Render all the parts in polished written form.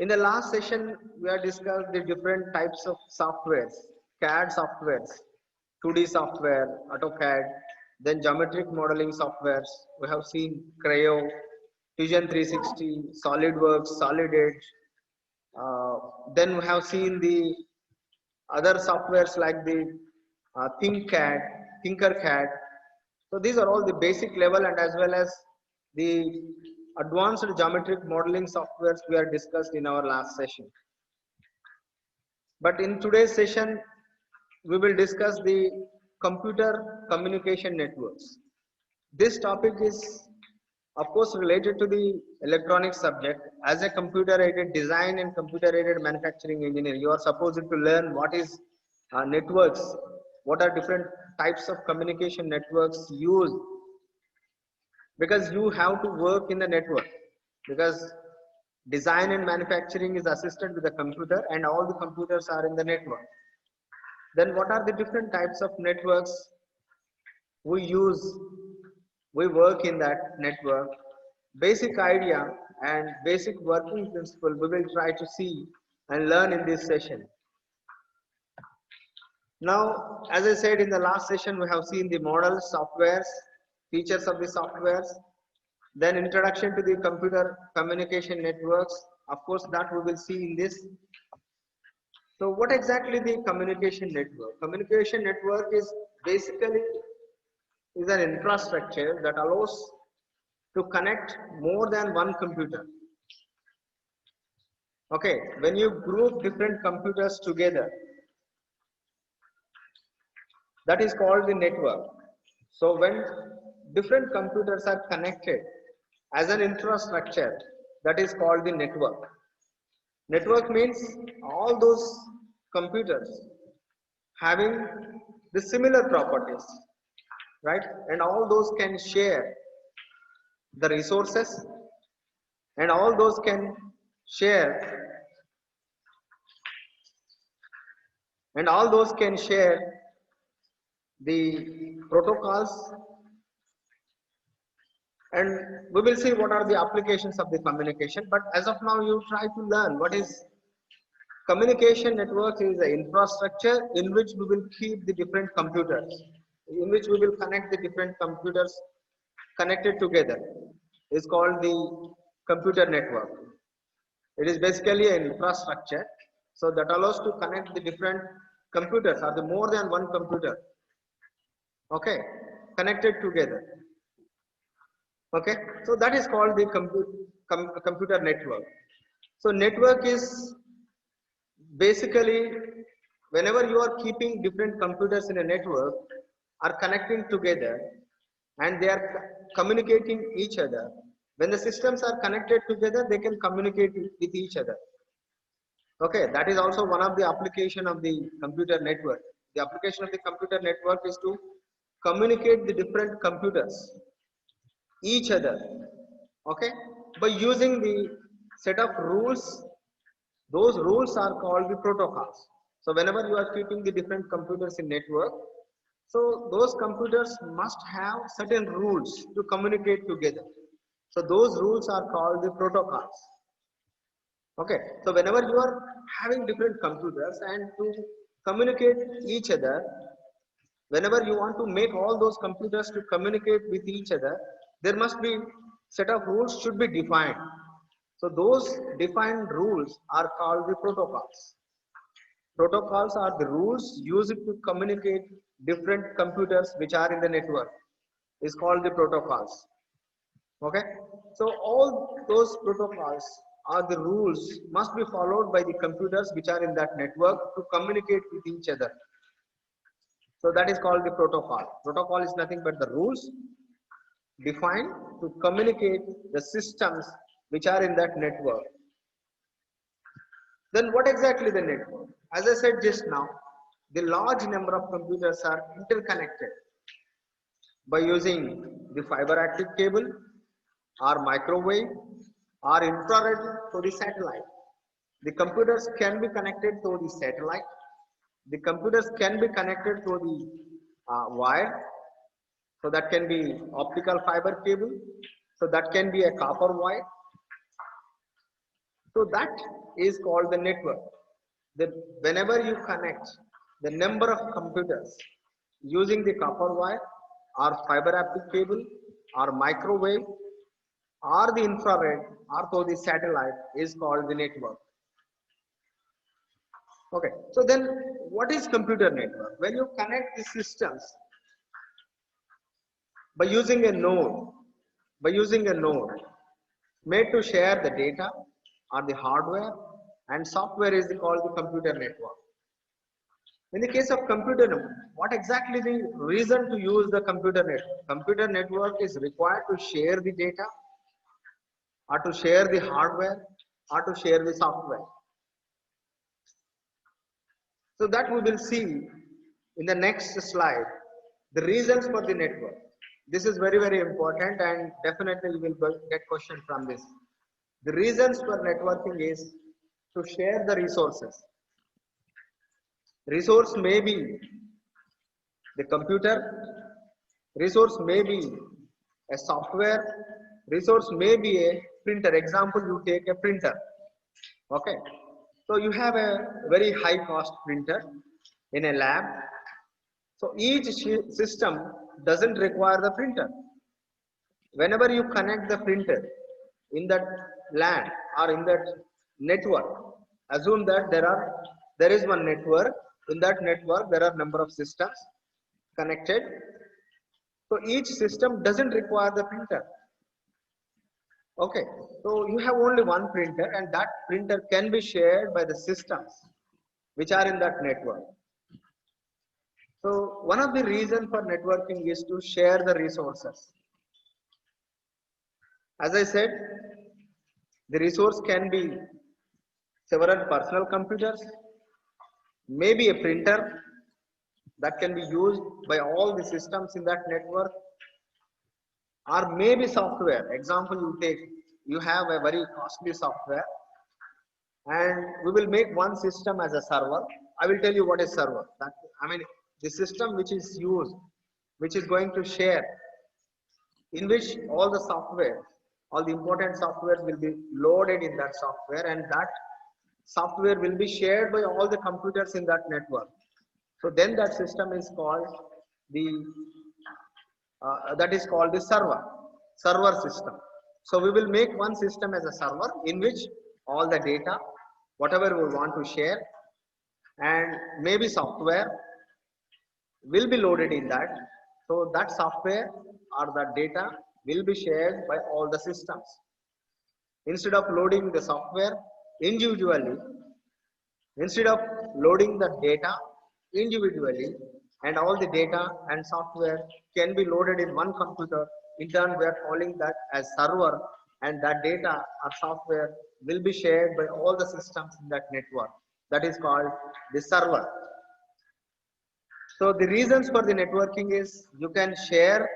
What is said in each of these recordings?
In the last session, we have discussed the different types of softwares, CAD softwares, 2D software, AutoCAD, then geometric modeling softwares. We have seen Creo, Fusion 360, SolidWorks, Solid Edge. Then we have seen the other softwares like the ThinkCAD, TinkerCAD. So these are all the basic level and as well as the advanced geometric modeling softwares we are discussed in our last session. But in today's session, we will discuss the computer communication networks. This topic is of course related to the electronic subject. As a computer aided design and computer aided manufacturing engineer, you are supposed to learn what is networks, what are different types of communication networks used, because you have to work in the network, because design and manufacturing is assisted with the computer and all the computers are in the network. Then what are the different types of networks we use, we work in that network? Basic idea and basic working principle we will try to see and learn in this session. Now, as I said in the last session, we have seen the models, softwares, features of the softwares, then introduction to the computer communication networks. Of course, that we will see in this. So what exactly the communication network? Communication network is basically an infrastructure that allows to connect more than one computer. Okay, when you group different computers together, that is called the network. So when different computers are connected as an infrastructure, that is called the network. Network means all those computers having the similar properties, right? And all those can share the resources, and all those can share, and all those can share the protocols, and we will see what are the applications of the communication. But as of now, you try to learn what is communication network. Is the infrastructure in which we will keep the different computers, in which we will connect the different computers connected together, is called the computer network. It is basically an infrastructure, so that allows to connect the different computers or the more than one computer, okay, connected together. Okay, so that is called the computer network. So network is basically whenever you are keeping different computers in a network are connecting together and they are communicating each other. When the systems are connected together, they can communicate with each other. Okay, that is also one of the application of the computer network. The application of the computer network is to communicate the different computers each other, okay, by using the set of rules. Those rules are called the protocols. So whenever you are keeping the different computers in network, so those computers must have certain rules to communicate together. So those rules are called the protocols. Okay, so whenever you are having different computers and to communicate each other, whenever you want to make all those computers to communicate with each other, there must be set of rules should be defined. So those defined rules are called the protocols. Protocols are the rules used to communicate different computers which are in the network, is called the protocols. Okay, so all those protocols are the rules must be followed by the computers which are in that network to communicate with each other. So that is called the protocol. Protocol is nothing but the rules defined to communicate the systems which are in that network. Then what exactly the network? As I said just now, the large number of computers are interconnected by using the fiber optic cable or microwave or infrared through the satellite. The computers can be connected through the satellite. The computers can be connected through the wire. So that can be optical fiber cable. So that can be a copper wire. So that is called the network. Whenever you connect the number of computers using the copper wire or fiber optic cable or microwave or the infrared or through the satellite is called the network. Okay, so then what is computer network? When you connect the systems by using a node, made to share the data or the hardware, and software is called the computer network. In the case of computer network, what exactly the reason to use the computer network? Computer network is required to share the data or to share the hardware or to share the software. So that we will see in the next slide, the reasons for the network. This is very, very important and definitely you will get question from this. The reasons for networking is to share the resources. Resource may be the computer, resource may be a software, resource may be a printer. Example, you take a printer. Okay, so you have a very high cost printer in a lab. So each system doesn't require the printer. Whenever you connect the printer in that LAN or in that network, assume that there is one network. In that network, there are number of systems connected. So each system doesn't require the printer. Okay, so you have only one printer, and that printer can be shared by the systems which are in that network. So one of the reasons for networking is to share the resources. As I said, the resource can be several personal computers, maybe a printer that can be used by all the systems in that network, or maybe software. Example, you have a very costly software and we will make one system as a server. I will tell you what is server. The system which is used, which is going to share, in which all the software, all the important software will be loaded in that software, and that software will be shared by all the computers in that network. So then that system is called the server system. So we will make one system as a server in which all the data, whatever we want to share, and maybe software will be loaded in that. So that software or that data will be shared by all the systems. Instead of loading the software individually, instead of loading the data individually, and all the data and software can be loaded in one computer, in turn we are calling that as server, and that data or software will be shared by all the systems in that network. That is called the server. So the reasons for the networking is you can share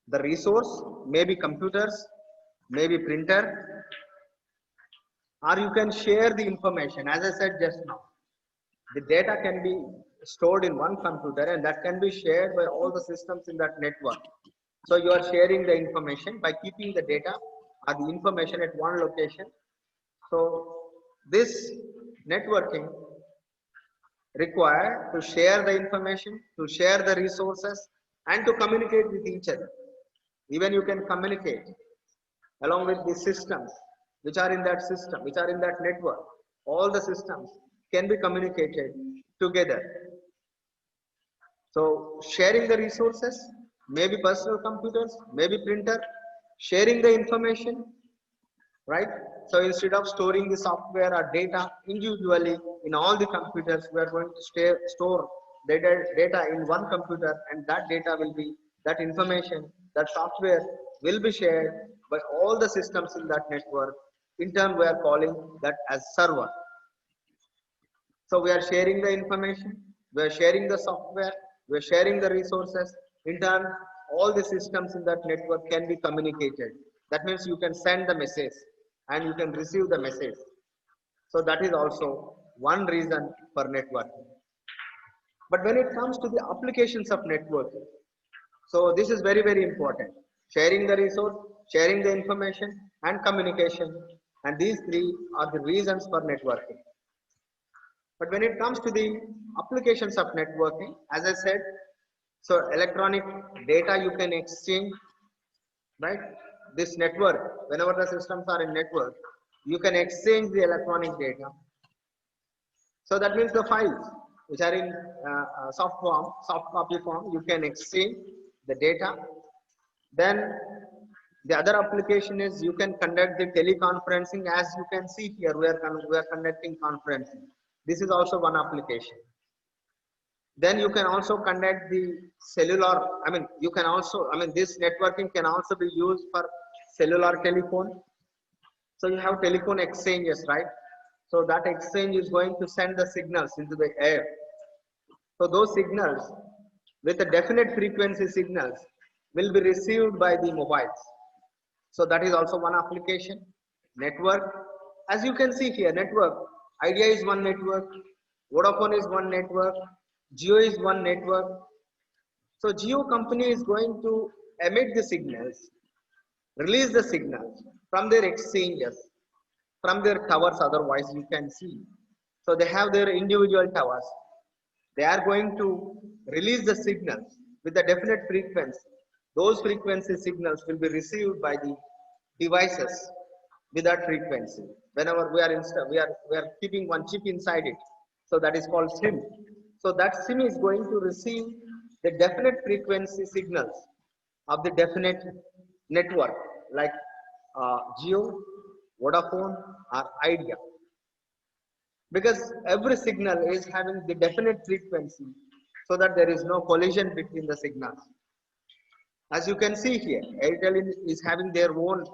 the resource, maybe computers, maybe printer, or you can share the information. As I said just now, the data can be stored in one computer and that can be shared by all the systems in that network. So you are sharing the information by keeping the data or the information at one location. So this networking required to share the information, to share the resources, and to communicate with each other. Even you can communicate along with the systems which are in that system, which are in that network. All the systems can be communicated together. So sharing the resources, maybe personal computers, maybe printer, sharing the information, right? So instead of storing the software or data individually in all the computers, we are going to store data in one computer, and that data will be, that information, that software will be shared by all the systems in that network. In turn, we are calling that as server. So we are sharing the information, we are sharing the software, we are sharing the resources. In turn, all the systems in that network can be communicated. That means you can send the message and you can receive the message. So that is also one reason for networking. But when it comes to the applications of networking, so this is very, very important. Sharing the resource, sharing the information, and communication. And these three are the reasons for networking. But when it comes to the applications of networking, as I said, so electronic data you can exchange, right? This network, whenever the systems are in network, you can exchange the electronic data. So that means the files which are in soft form, soft copy form, you can exchange the data. Then the other application is you can conduct the teleconferencing. As you can see here, we are conducting conferencing. This is also one application. Then you can also conduct the cellular. You can also, this networking can also be used for cellular telephone. So you have telephone exchanges, right? So that exchange is going to send the signals into the air. So those signals with a definite frequency signals will be received by the mobiles. So that is also one application. Network, as you can see here, network, Idea is one network, Vodafone is one network, Jio is one network. So Jio company is going to emit the signals, release the signals from their exchanges, from their towers, otherwise you can see. So they have their individual towers. They are going to release the signals with a definite frequency. Those frequency signals will be received by the devices with that frequency. Whenever we are keeping one chip inside it, so that is called SIM. So that SIM is going to receive the definite frequency signals of the definite network, like Jio, Vodafone, or Idea. Because every signal is having the definite frequency, so that there is no collision between the signals. As you can see here, Airtel is having their own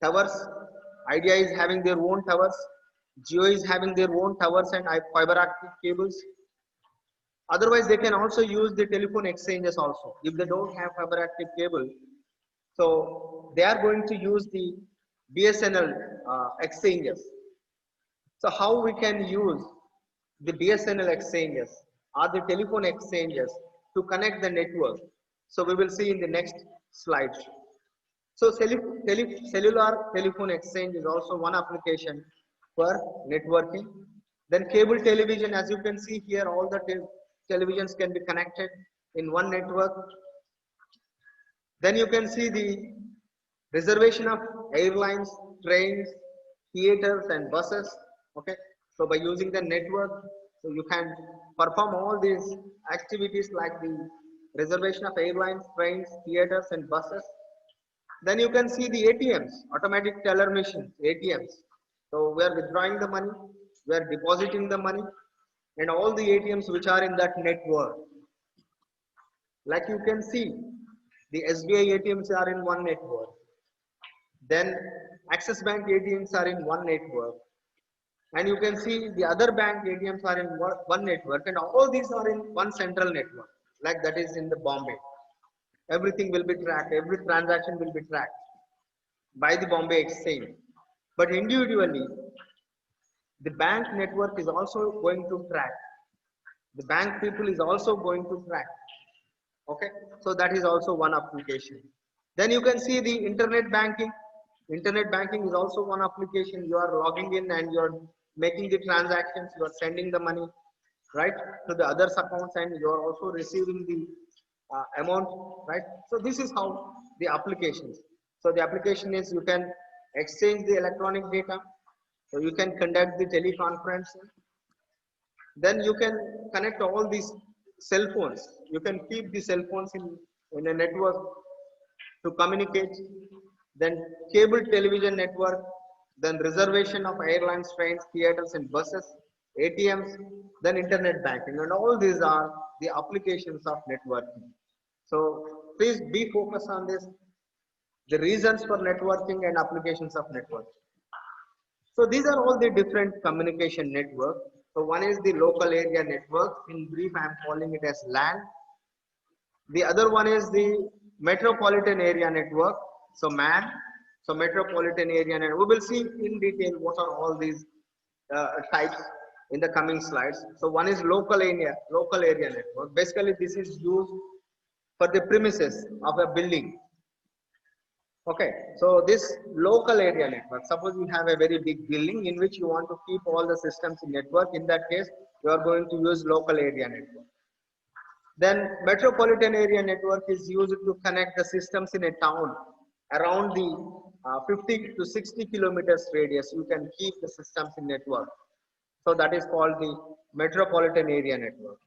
towers, Idea is having their own towers, Jio is having their own towers and fiber optic cables. Otherwise, they can also use the telephone exchanges also. If they don't have fiber optic cable, so they are going to use the BSNL exchanges. So how we can use the BSNL exchanges or the telephone exchanges to connect the network? So we will see in the next slide. So cellular telephone exchange is also one application for networking. Then cable television, as you can see here, all the televisions can be connected in one network. Then you can see the reservation of airlines, trains, theaters and buses. Okay, so by using the network, so you can perform all these activities like the reservation of airlines, trains, theaters and buses. Then you can see the ATMs, automatic teller machines, ATMs. So we are withdrawing the money, we are depositing the money, and all the ATMs which are in that network. Like you can see, the SBI ATMs are in one network. Then Axis Bank ATMs are in one network. And you can see the other bank ATMs are in one network, and all these are in one central network, like that is in the Bombay. Everything will be tracked, every transaction will be tracked by the Bombay Exchange. But individually, the bank network is also going to track. The bank people is also going to track. Okay, so that is also one application. Then you can see the internet banking. Internet banking is also one application. You are logging in and you are making the transactions. You are sending the money, right, to the others accounts, and you are also receiving the amount, right? So this is how the applications. So the application is you can exchange the electronic data. So you can conduct the teleconferencing. Then you can connect all these cell phones. You can keep the cell phones in a network to communicate. Then cable television network, then reservation of airlines, trains, theaters and buses, ATMs, then internet banking, and all these are the applications of networking. So please be focused on this, the reasons for networking and applications of networking. So these are all the different communication network. So one is the local area network. In brief, I am calling it as LAN. The other one is the metropolitan area network. So MAN. So metropolitan area network. We will see in detail what are all these types in the coming slides. So one is local area network. Basically, this is used for the premises of a building. Okay, so this local area network, suppose you have a very big building in which you want to keep all the systems in network. In that case, you are going to use local area network. Then metropolitan area network is used to connect the systems in a town around the 50 to 60 kilometers radius. You can keep the systems in network. So that is called the metropolitan area network.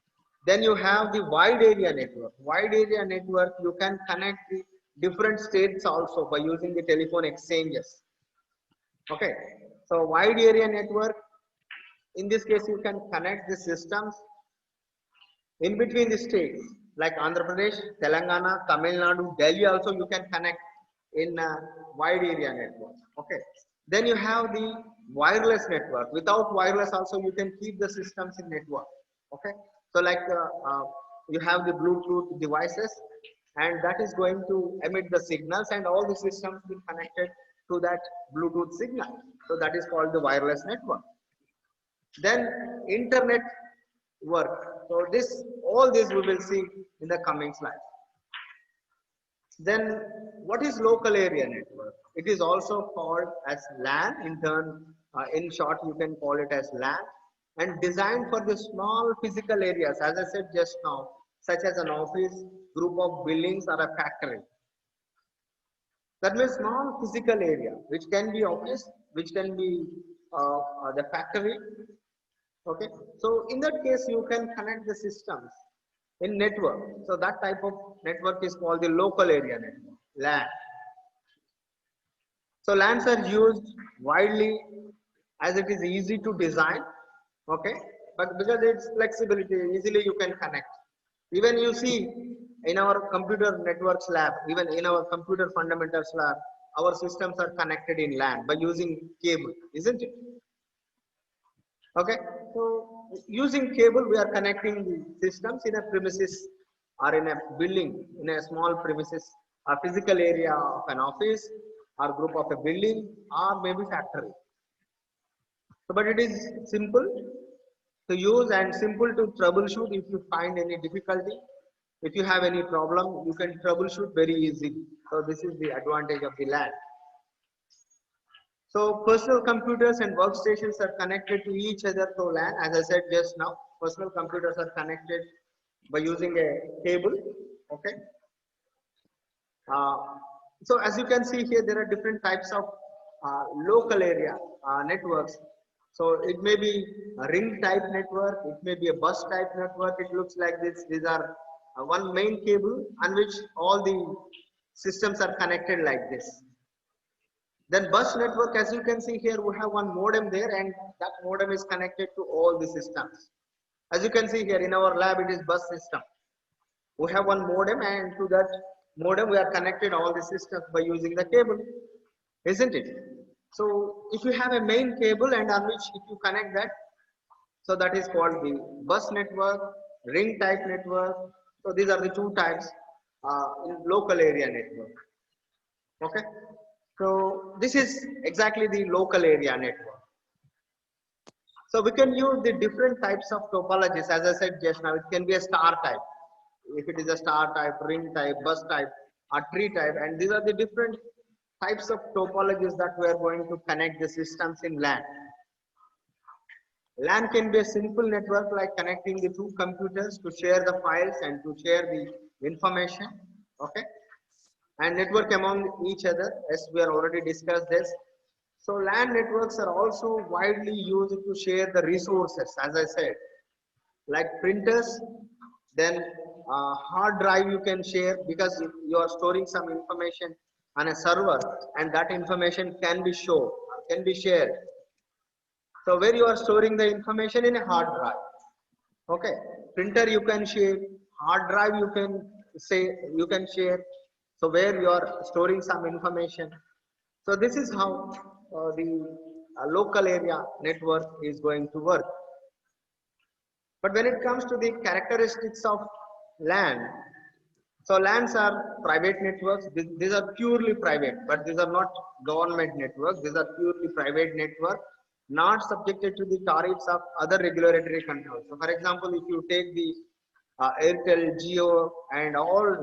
Then you have the wide area network. Wide area network, you can connect the different states also by using the telephone exchanges. Okay. So wide area network, in this case, you can connect the systems in between the states like Andhra Pradesh, Telangana, Tamil Nadu, Delhi also you can connect in a wide area network. Okay. Then you have the wireless network. Without wireless also you can keep the systems in network. Okay. So like you have the Bluetooth devices and that is going to emit the signals and all the systems will connected to that Bluetooth signal. So that is called the wireless network. Then internet work. So this, all this we will see in the coming slides. Then what is local area network? It is also called as LAN. In short, you can call it as LAN, and designed for the small physical areas, as I said just now, such as an office, group of buildings, or a factory. That means small physical area, which can be office, which can be the factory. Okay, so in that case, you can connect the systems in network. So that type of network is called the local area network, LAN. So LANs are used widely as it is easy to design. Okay, but because it's flexibility, easily you can connect. Even you see in our computer networks lab, even in our computer fundamentals lab, our systems are connected in LAN by using cable, isn't it? Okay, so using cable, we are connecting the systems in a premises or in a building, in a small premises, a physical area of an office or group of a building or maybe factory. So, but it is simple to use and simple to troubleshoot if you find any difficulty. If you have any problem, you can troubleshoot very easily. So this is the advantage of the LAN. So personal computers and workstations are connected to each other through LAN. As I said just now, personal computers are connected by using a cable. Okay. Uh, so as you can see here, there are different types of local area networks. So it may be a ring type network, it may be a bus type network. It looks like this. These are one main cable on which all the systems are connected like this. Then bus network, as you can see here, we have one modem there and that modem is connected to all the systems. As you can see here in our lab, it is bus system. We have one modem and to that modem we are connected all the systems by using the cable, isn't it? So if you have a main cable and on which if you connect that, so that is called the bus network, ring type network. So these are the two types in local area network. Okay. So this is exactly the local area network. So we can use the different types of topologies. As I said just now, it can be a star type. If it is a star type, ring type, bus type, or tree type, and these are the different types of topologies that we are going to connect the systems in LAN. LAN can be a simple network like connecting the two computers to share the files and to share the information. Okay. And network among each other, as we are already discussed this. So LAN networks are also widely used to share the resources, as I said, like printers, then hard drive you can share because you are storing some information on a server and that information can be shared. So where you are storing the information in a hard drive. Okay, printer you can share, hard drive you can share. So where you are storing some information. So this is how the local area network is going to work. But when it comes to the characteristics of LAN, so LANs are private networks. These are purely private, but these are not government networks. These are purely private networks, not subjected to the tariffs of other regulatory controls. So for example, if you take the Airtel, Jio and all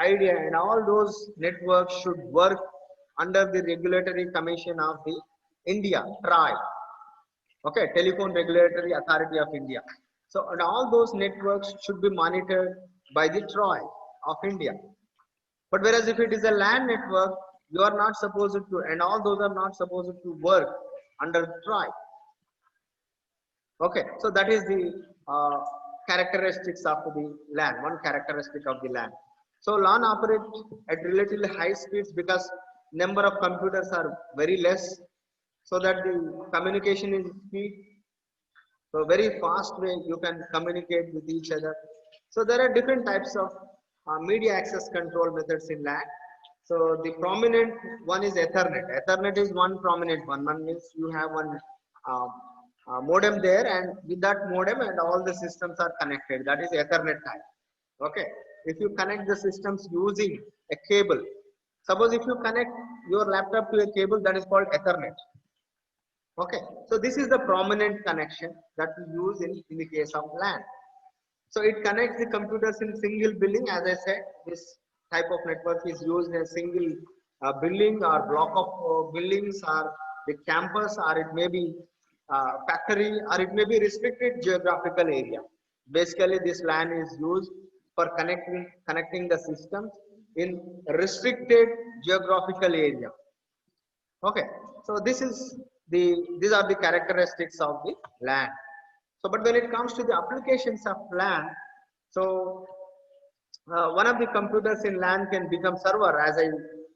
idea, and all those networks should work under the regulatory commission of the India, TRAI. Okay, Telephone Regulatory Authority of India. So, and all those networks should be monitored by the TRAI of India. But whereas if it is a LAN network, you are not supposed to, and all those are not supposed to work under TRAI. Okay, so that is the characteristics of the LAN, one characteristic of the LAN. So LAN operates at relatively high speeds because number of computers are very less, so that the communication is speed. So very fast way you can communicate with each other. So there are different types of media access control methods in LAN. So the prominent one is Ethernet. Ethernet is one prominent one. One means you have one modem there, and with that modem and all the systems are connected. That is Ethernet type. Okay. If you connect the systems using a cable, suppose if you connect your laptop to a cable, that is called Ethernet. Okay, so this is the prominent connection that we use in the case of LAN. So it connects the computers in single building. As I said, this type of network is used in a single building or block of buildings, or the campus, or it may be factory, or it may be restricted geographical area. Basically, this LAN is used for connecting the systems in restricted geographical area. Okay, so these are the characteristics of the LAN. So, but when it comes to the applications of LAN, so one of the computers in LAN can become server. As I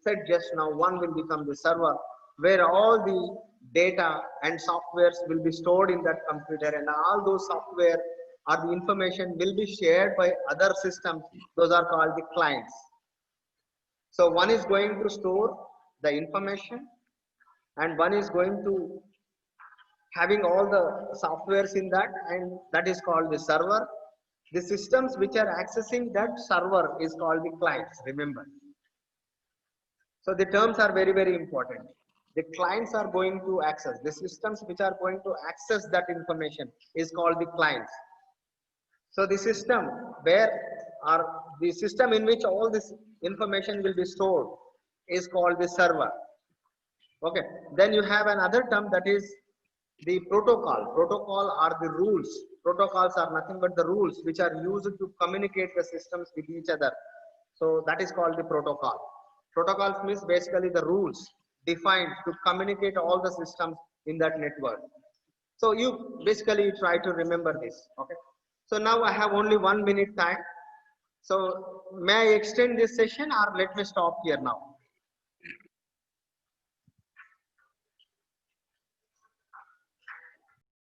said just now, one will become the server, where all the data and softwares will be stored in that computer, and all those software or the information will be shared by other systems. Those are called the clients. So one is going to store the information, and one is going to having all the softwares in that, and that is called the server. The systems which are accessing that server is called the clients, remember. So the terms are very, very important. The clients are going to access, the systems which are going to access that information is called the clients. So the system the system in which all this information will be stored is called the server. Okay, then you have another term, that is the protocol. Protocol are the rules. Protocols are nothing but the rules which are used to communicate the systems with each other. So that is called the protocol. Protocols means basically the rules defined to communicate all the systems in that network. So you basically try to remember this. Okay. So now I have only 1 minute time. So may I extend this session, or let me stop here now?